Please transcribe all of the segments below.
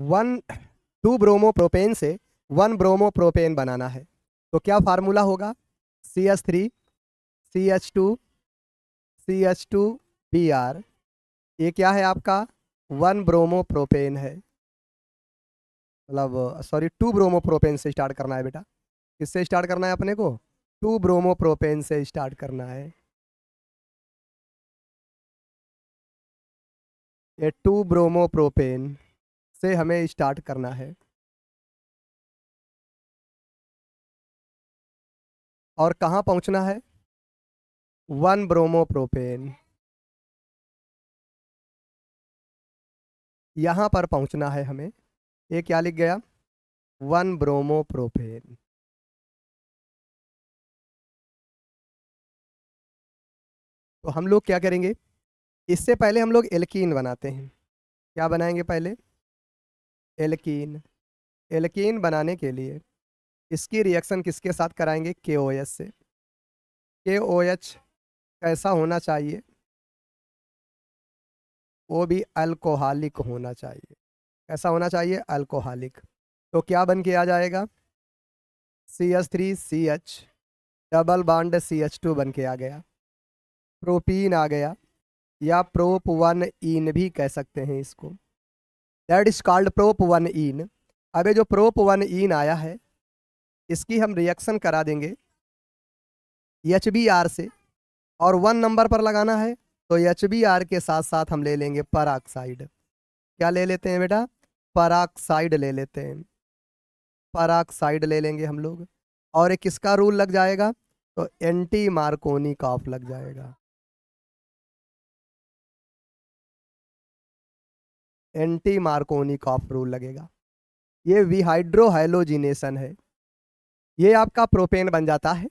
One 2 bromopropane से 1 bromopropane बनाना है, तो क्या फार्मूला होगा? CH3 CH2 CH2Br। ये क्या है आपका? 1 ब्रोमोप्रोपेन है, मतलब सॉरी 2 ब्रोमोप्रोपेन से स्टार्ट करना है बेटा। किससे स्टार्ट करना है अपने को? 2 ब्रोमोप्रोपेन से स्टार्ट करना है। ये 2 ब्रोमोप्रोपेन से हमें स्टार्ट करना है। और कहाँ पहुंचना है? 1 ब्रोमोप्रोपेन, यहाँ पर पहुंचना है हमें। ये क्या लिख गया? 1 ब्रोमोप्रोपेन। तो हम लोग क्या करेंगे, इससे पहले हम लोग एल्कीन बनाते हैं। क्या बनाएंगे पहले? एल्कीन। एल्कीन बनाने के लिए इसकी रिएक्शन किसके साथ कराएंगे? KOH से। KOH कैसा होना चाहिए? वो भी अल्कोहलिक होना चाहिए। कैसा होना चाहिए? अल्कोहलिक। तो क्या बन के आ जाएगा? CH3CH डबल बॉन्ड CH2 बन के आ गया। प्रोपीन आ गया, या प्रोप 1 इन भी कह सकते हैं इसको। दैट इज कॉल्ड प्रोप 1 इन। अब ये जो प्रोप 1 इन आया है, इसकी हम रिएक्शन करा देंगे HBr से, और 1 नंबर पर लगाना है तो HBr के साथ साथ हम ले लेंगे पराक्साइड। क्या ले लेते हैं बेटा? पराक्साइड ले लेते हैं। पराक्साइड ले लेंगे हम लोग। और एक किसका रूल लग जाएगा? तो एंटी मार्कोनी कॉफ लग जाएगा। एंटी मार्कोनी कॉफ रूल लगेगा। ये विहाइड्रो हाइलोजिनेशन है, ये आपका प्रोपेन बन जाता है।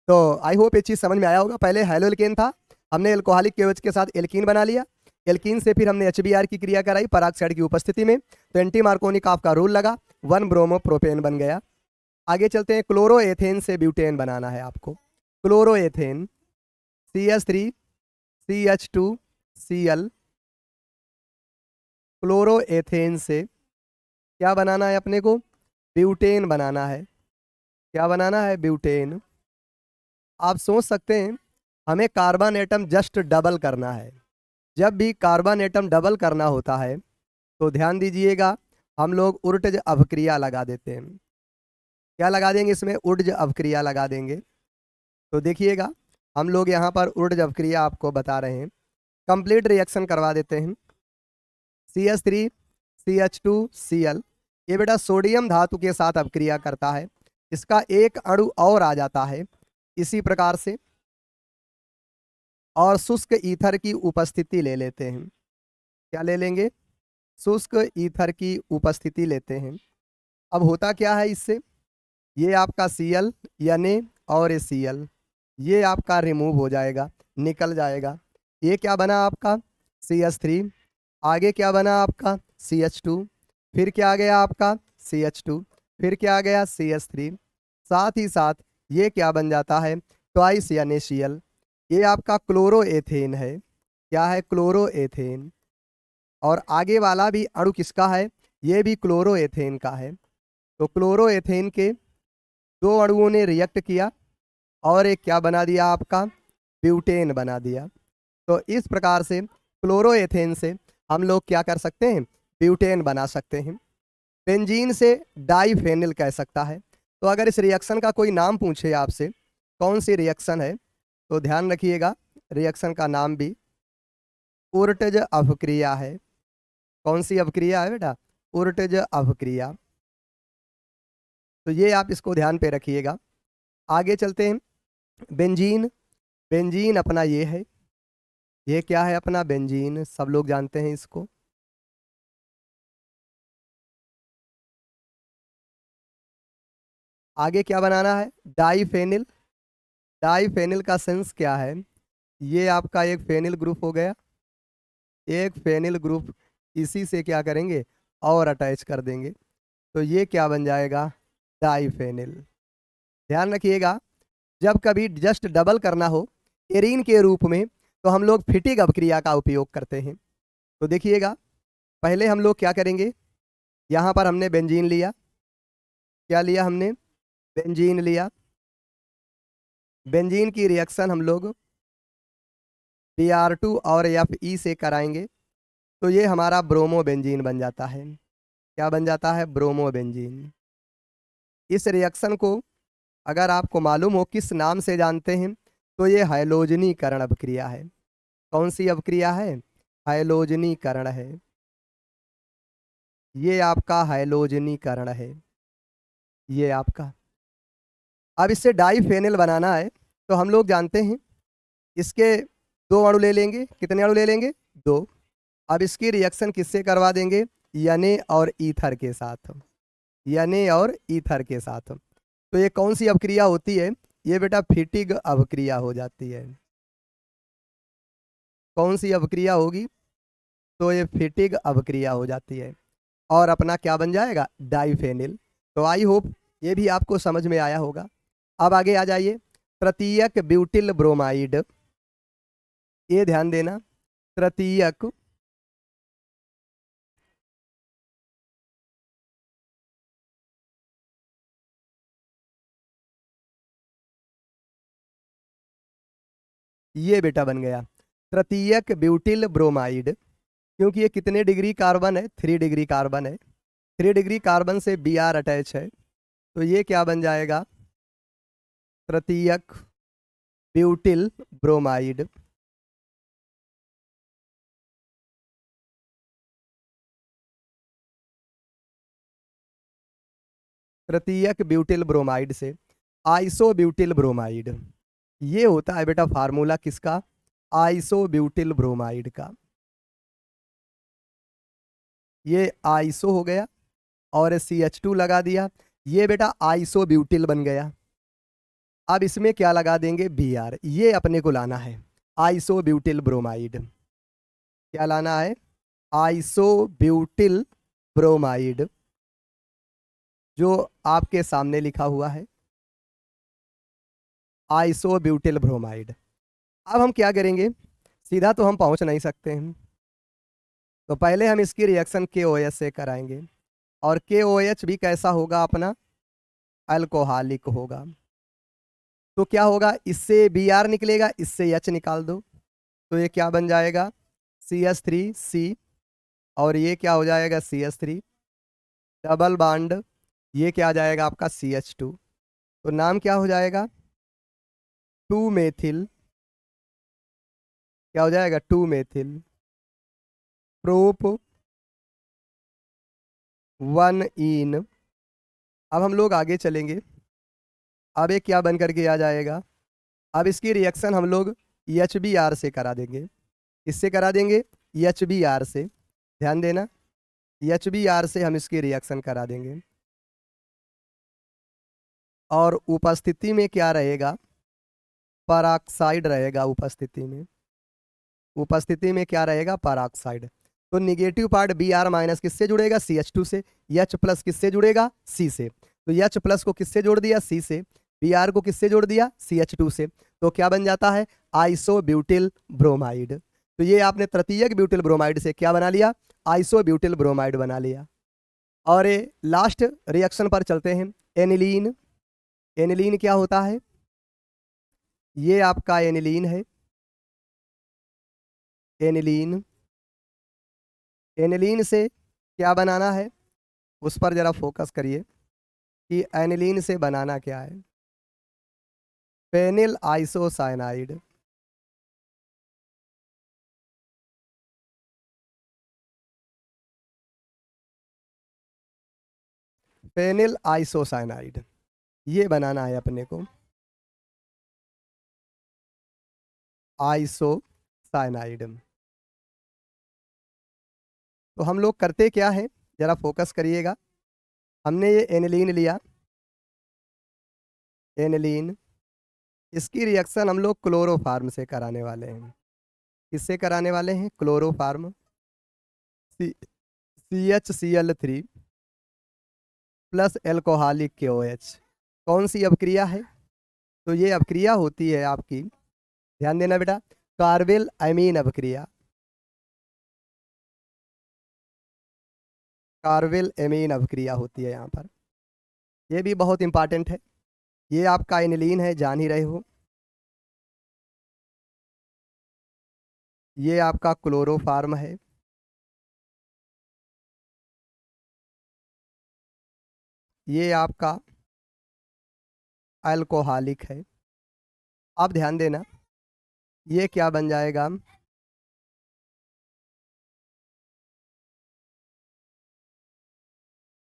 तो आई होप ये चीज़ समझ में आया होगा। पहले हाइलोएल्केन था, हमने एल्कोहलिक केओएच के साथ एल्कीन बना लिया। एल्कीन से फिर हमने HBr की क्रिया कराई पराक्साइड की उपस्थिति में, तो एंटी मार्कोनी कॉफ का रूल लगा, 1 ब्रोमोप्रोपेन बन गया। आगे चलते हैं, क्लोरोएथेन से ब्यूटेन बनाना है आपको। Chloroethane CH3CH2Cl। क्लोरोएथेन से क्या बनाना है अपने को? ब्यूटेन बनाना है। क्या बनाना है? ब्यूटेन। आप सोच सकते हैं हमें कार्बन एटम जस्ट डबल करना है। जब भी कार्बन एटम डबल करना होता है तो ध्यान दीजिएगा, हम लोग ऊर्टज अवक्रिया लगा देते हैं। क्या लगा देंगे इसमें? ऊर्ज अवक्रिया लगा देंगे। तो देखिएगा, हम लोग यहाँ पर ऊर्ज अवक्रिया आपको बता रहे हैं। कंप्लीट रिएक्शन करवा देते हैं। CH3CH2Cl, ये बेटा सोडियम धातु के साथ अवक्रिया करता है। इसका एक अणु और आ जाता है इसी प्रकार से, और शुष्क ईथर की उपस्थिति ले लेते हैं। क्या ले लेंगे? शुष्क ईथर की उपस्थिति लेते हैं। अब होता क्या है इससे? ये आपका Cl Na और ये Cl, ये आपका रिमूव हो जाएगा, निकल जाएगा। ये क्या बना आपका? CH3। आगे क्या बना आपका? CH2। फिर क्या आ गया आपका? CH2। फिर क्या आ गया? CH3। साथ ही साथ ये क्या बन जाता है? Twice NaCl। ये आपका क्लोरोएथेन है। क्या है? क्लोरोएथेन। और आगे वाला भी अणु किसका है? ये भी क्लोरोएथेन का है। तो क्लोरोएथेन के दो अणुओं ने रिएक्ट किया और एक क्या बना दिया आपका? ब्यूटेन बना दिया। तो इस प्रकार से क्लोरोएथेन से हम लोग क्या कर सकते हैं? ब्यूटेन बना सकते हैं। बेंजीन से डाइफेनिल कह सकता है। तो अगर इस रिएक्शन का कोई नाम पूछे आपसे, कौन सी रिएक्शन है, तो ध्यान रखिएगा, रिएक्शन का नाम भी ऊर्टज अवक्रिया है। कौन सी अवक्रिया है बेटा? ऊर्टज अवक्रिया। तो ये आप इसको ध्यान पे रखिएगा। आगे चलते हैं, बेंजीन। बेंजीन अपना ये है। ये क्या है अपना? बेंजीन, सब लोग जानते हैं इसको। आगे क्या बनाना है? डाइफेनिल। डाइफेनिल का सेंस क्या है? ये आपका एक फेनिल ग्रुप हो गया। एक फेनिल ग्रुप, इसी से क्या करेंगे? और अटैच कर देंगे, तो ये क्या बन जाएगा? डाइफेनिल। ध्यान रखिएगा, जब कभी जस्ट डबल करना हो एरीन के रूप में, तो हम लोग फिटिक अभिक्रिया का उपयोग करते हैं। तो देखिएगा, पहले हम लोग क्या करेंगे? यहाँ पर हमने बेंजीन लिया, क्या लिया हमने, बेंजीन लिया। बेंजीन की रिएक्शन हम लोग Br2 और Fe से कराएंगे, तो ये हमारा ब्रोमो बेंजीन बन जाता है। क्या बन जाता है, ब्रोमो बेंजीन। इस रिएक्शन को अगर आपको मालूम हो किस नाम से जानते हैं, तो ये हैलोजनीकरण अभिक्रिया है। कौन सी अभिक्रिया है, हैलोजनीकरण है। ये आपका हैलोजनीकरण है, ये आपका। अब इससे डाईफेनिल बनाना है, तो हम लोग जानते हैं इसके दो अणु ले लेंगे। कितने अणु ले लेंगे, दो। अब इसकी रिएक्शन किससे करवा देंगे, यने और ईथर के साथ, यने और ईथर के साथ। तो ये कौन सी अभिक्रिया होती है, ये बेटा फिटिग अभिक्रिया हो जाती है। कौन सी अभिक्रिया होगी, तो ये फिटिग अभिक्रिया हो जाती है, और अपना क्या बन जाएगा, डाईफेनिल। तो आई होप ये भी आपको समझ में आया होगा। अब आगे आ जाइए, तृतीयक ब्यूटिल ब्रोमाइड। ये ध्यान देना, तृतीयक ये बेटा बन गया तृतीयक ब्यूटिल ब्रोमाइड। क्योंकि ये कितने डिग्री कार्बन है, 3 डिग्री कार्बन है। 3 डिग्री कार्बन से Br अटैच है, तो ये क्या बन जाएगा, तृतीयक ब्यूटिल ब्रोमाइड। तृतीयक ब्यूटिल ब्रोमाइड से आइसो ब्यूटिल ब्रोमाइड। ये होता है बेटा फार्मूला किसका, आइसो ब्यूटिल ब्रोमाइड का। ये आइसो हो गया, और CH2 लगा दिया, ये बेटा आइसो ब्यूटिल बन गया। अब इसमें क्या लगा देंगे, Br। ये अपने को लाना है आइसो ब्यूटिल ब्रोमाइड। क्या लाना है, आइसो ब्यूटिल ब्रोमाइड, जो आपके सामने लिखा हुआ है, आइसो ब्यूटिल ब्रोमाइड। अब हम क्या करेंगे, सीधा तो हम पहुंच नहीं सकते हैं, तो पहले हम इसकी रिएक्शन KOH से कराएंगे। और KOH भी कैसा होगा, अपना अल्कोहलिक होगा। तो क्या होगा, इससे Br निकलेगा, इससे H निकाल दो, तो ये क्या बन जाएगा, CH3C। और ये क्या हो जाएगा, CH3 डबल बॉन्ड, ये क्या आ जाएगा आपका CH2। तो नाम क्या हो जाएगा, 2 मेथिल, क्या हो जाएगा, 2 मेथिल प्रोप 1 इन। अब हम लोग आगे चलेंगे, अब एक क्या बन करके आ जाएगा, अब इसकी रिएक्शन हम लोग HBr से करा देंगे। इससे करा देंगे, HBr से। ध्यान देना, HBr से हम इसकी रिएक्शन करा देंगे। और उपस्थिति में क्या रहेगा, पराक्साइड रहेगा उपस्थिति में। उपस्थिति में क्या रहेगा, पराक्साइड। तो निगेटिव पार्ट Br माइनस किससे जुड़ेगा, CH2 से। H प्लस किससे जुड़ेगा, C से। तो H प्लस को किससे जोड़ दिया, C से। Br को किससे जोड़ दिया, CH2 से। तो क्या बन जाता है, आइसो ब्यूटिल ब्रोमाइड। तो ये आपने तृतीयक ब्यूटिल ब्रोमाइड से क्या बना लिया, आइसो ब्यूटिल ब्रोमाइड बना लिया। और ये लास्ट रिएक्शन पर चलते हैं, एनिलीन। एनिलीन क्या होता है, ये आपका एनिलीन है, एनिलीन। एनिलीन से क्या बनाना है, उस पर जरा फोकस करिए कि एनिलीन से बनाना क्या है, फेनिल आइसोसाइनाइड। फेनिल आइसोसाइनाइड ये बनाना है अपने को, आइसोसाइनाइड। तो हम लोग करते क्या है, जरा फोकस करिएगा। हमने ये एनिलीन लिया, एनिलीन, इसकी रिएक्शन हम लोग क्लोरोफार्म से कराने वाले हैं। किससे कराने वाले हैं, chloroform. CHCl3 plus alcoholic KOH। कौन सी अभिक्रिया है, तो ये अभिक्रिया होती है आपकी, ध्यान देना बेटा, कार्बेल अमीन अभिक्रिया। कार्बिल एमीन अभिक्रिया होती है यहाँ पर। ये भी बहुत इंपॉर्टेंट है। ये आपका एनिलीन है, जान ही रहे हो। ये आपका क्लोरोफार्म है। ये आपका अल्कोहलिक है। आप ध्यान देना, ये क्या बन जाएगा,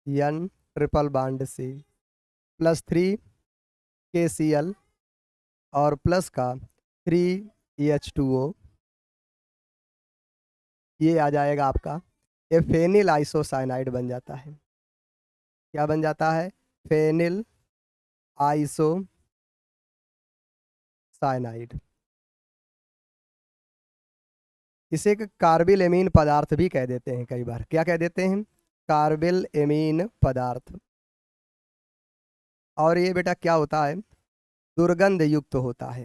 N ट्रिपल बॉन्ड से +3 KCl और प्लस का 3H2O, ये आ जाएगा आपका, ये फेनिल आइसोसाइनाइड बन जाता है। क्या बन जाता है, फेनिल आइसोसाइनाइड। इसे एक कार्बिल एमीन पदार्थ भी कह देते हैं कई बार। क्या कह देते हैं, कार्बिल एमीन पदार्थ। और ये बेटा क्या होता है, दुर्गंध युक्त होता है।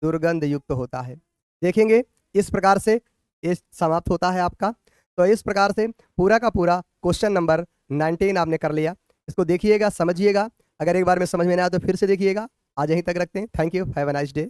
दुर्गंध युक्त होता है। देखेंगे इस प्रकार से ये समाप्त होता है आपका। तो इस प्रकार से पूरा का पूरा क्वेश्चन नंबर 19 आपने कर लिया। इसको देखिएगा, समझिएगा। अगर एक बार में समझ में ना आया तो फिर से देखिएगा। आज यहीं तक रखते हैं। Thank you, have a nice day.